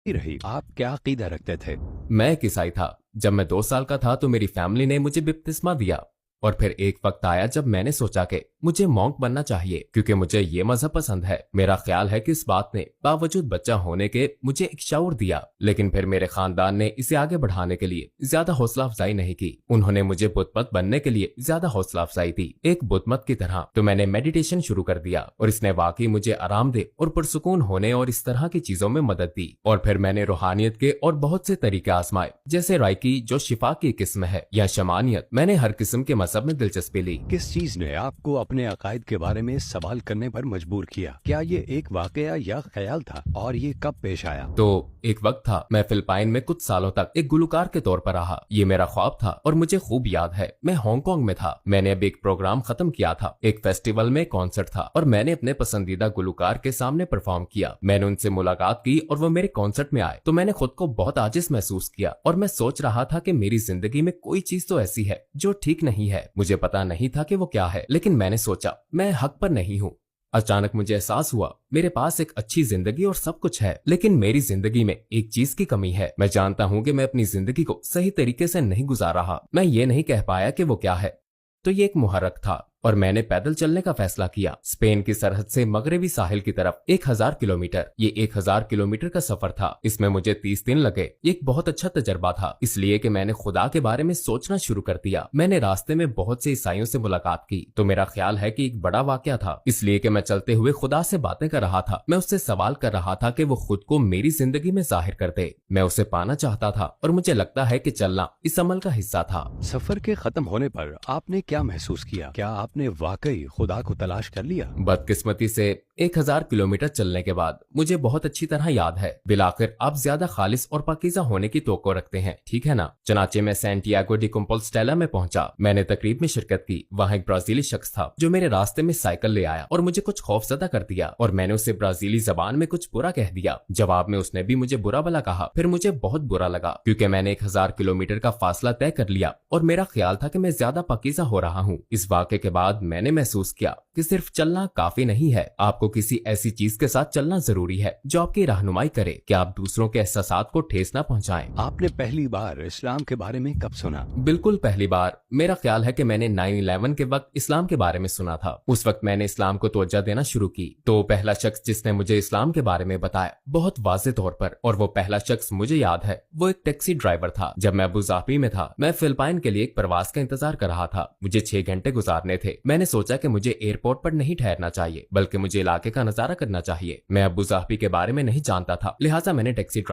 रही। आप क्या अकीदा रखते थे? मैं एक ईसाई था। जब मैं 2 साल का था तो मेरी फैमिली ने मुझे बपतिस्मा दिया। और फिर एक वक्त आया जब मैंने सोचा कि मुझे मॉन्क बनना चाहिए क्योंकि मुझे ये मजहब पसंद है। मेरा ख्याल है कि इस बात ने बावजूद बच्चा होने के मुझे एक शऊर दिया। लेकिन फिर मेरे खानदान ने इसे आगे बढ़ाने के लिए ज्यादा हौसला अफजाई नहीं की। उन्होंने मुझे बुतमत बनने के लिए ज्यादा हौसला अफजाई दी, एक बुतमत की तरह। तो मैंने मेडिटेशन शुरू कर दिया और इसने वाकई मुझे आरामदेह और पुरसुकून होने और इस तरह की चीजों में मदद दी। और फिर मैंने रूहानियत के और बहुत से तरीके आजमाए, जैसे राइकी जो शिफा की किस्म है, या शमानियत। मैंने हर किस्म के सब में दिलचस्पी ली। किस चीज ने आपको अपने अकायद के बारे में सवाल करने पर मजबूर किया? क्या ये एक वाकया या ख्याल था, और ये कब पेश आया? तो एक वक्त था, मैं फिलिपाइन में कुछ सालों तक एक गुलकार के तौर पर रहा। ये मेरा ख्वाब था और मुझे खूब याद है, मैं हांगकांग में था। मैंने अब एक प्रोग्राम खत्म किया था, एक फेस्टिवल में कॉन्सर्ट था और मैंने अपने पसंदीदा गुलकार के सामने परफॉर्म किया। मैंने उनसे मुलाकात की और वो मेरे कॉन्सर्ट में आए तो मैंने खुद को बहुत आजिज महसूस किया और मैं सोच रहा था कि मेरी जिंदगी में कोई चीज तो ऐसी है जो ठीक नहीं है। मुझे पता नहीं था कि वो क्या है, लेकिन मैंने सोचा मैं हक पर नहीं हूँ। अचानक मुझे एहसास हुआ मेरे पास एक अच्छी जिंदगी और सब कुछ है, लेकिन मेरी जिंदगी में एक चीज की कमी है। मैं जानता हूँ कि मैं अपनी जिंदगी को सही तरीके से नहीं गुजार रहा। मैं ये नहीं कह पाया कि वो क्या है। तो ये एक मुहर्रक था और मैंने पैदल चलने का फैसला किया, स्पेन की सरहद से मगरबी साहिल की तरफ 1000 किलोमीटर। ये 1000 किलोमीटर का सफर था। इसमें मुझे 30 दिन लगे। ये एक बहुत अच्छा तजर्बा था, इसलिए कि मैंने खुदा के बारे में सोचना शुरू कर दिया। मैंने रास्ते में बहुत से ईसाइयों से मुलाकात की तो मेरा ख्याल है कि एक बड़ा वाकया था, इसलिए कि मैं चलते हुए खुदा से बातें कर रहा था। मैं उससे सवाल कर रहा था कि वो खुद को मेरी जिंदगी में जाहिर कर दे। मैं उसे पाना चाहता था और मुझे लगता है कि चलना इस अमल का हिस्सा था। सफर के खत्म होने पर आपने क्या महसूस किया? क्या आपने वाकई खुदा को तलाश कर लिया? बदकिस्मती से 1000 किलोमीटर चलने के बाद मुझे बहुत अच्छी तरह याद है, बिलाखिर आप ज्यादा खालिस और पाकीज़ा होने की तवक्को रखते हैं, ठीक है ना? चनाचे मैं सैंटियागो डी कंपोस्टेला में पहुंचा। मैंने तकरीब में शिरकत की। वहाँ एक ब्राजीली शख्स था जो मेरे रास्ते में साइकिल ले आया और मुझे कुछ खौफजदा कर दिया और मैंने उसे ब्राजीली जबान में कुछ बुरा कह दिया। जवाब में उसने भी मुझे बुरा भला कहा। फिर मुझे बहुत बुरा लगा क्योंकि मैंने 1000 किलोमीटर का फासला तय कर लिया और मेरा ख्याल था कि मैं ज्यादा पाकीज़ा हो रहा हूँ। इस वाक़े के बाद मैंने महसूस किया कि सिर्फ चलना काफी नहीं है, आपको किसी ऐसी चीज के साथ चलना जरूरी है जो आपकी रहनुमाई करे कि आप दूसरों के एहसासात को ठेस न पहुंचाएं। आपने पहली बार इस्लाम के बारे में कब सुना? बिल्कुल पहली बार मेरा ख्याल है कि मैंने 9/11 के वक्त इस्लाम के बारे में सुना था। उस वक्त मैंने इस्लाम को तवज्जो देना शुरू की। तो पहला शख्स जिसने मुझे इस्लाम के बारे में बताया बहुत वाज़ेह तौर पर, और वो पहला शख्स मुझे याद है, वो एक टैक्सी ड्राइवर था। जब मैं अबू धाबी में था, मैं फिलिपाइन के लिए एक प्रवास का इंतजार कर रहा था। मुझे 6 घंटे गुजारने थे। मैंने सोचा कि मुझे एयरपोर्ट पर नहीं ठहरना चाहिए बल्कि मुझे इलाके का नजारा करना चाहिए। मैं अबू धाबी के बारे में नहीं जानता था, लिहाजा मैंने टैक्सी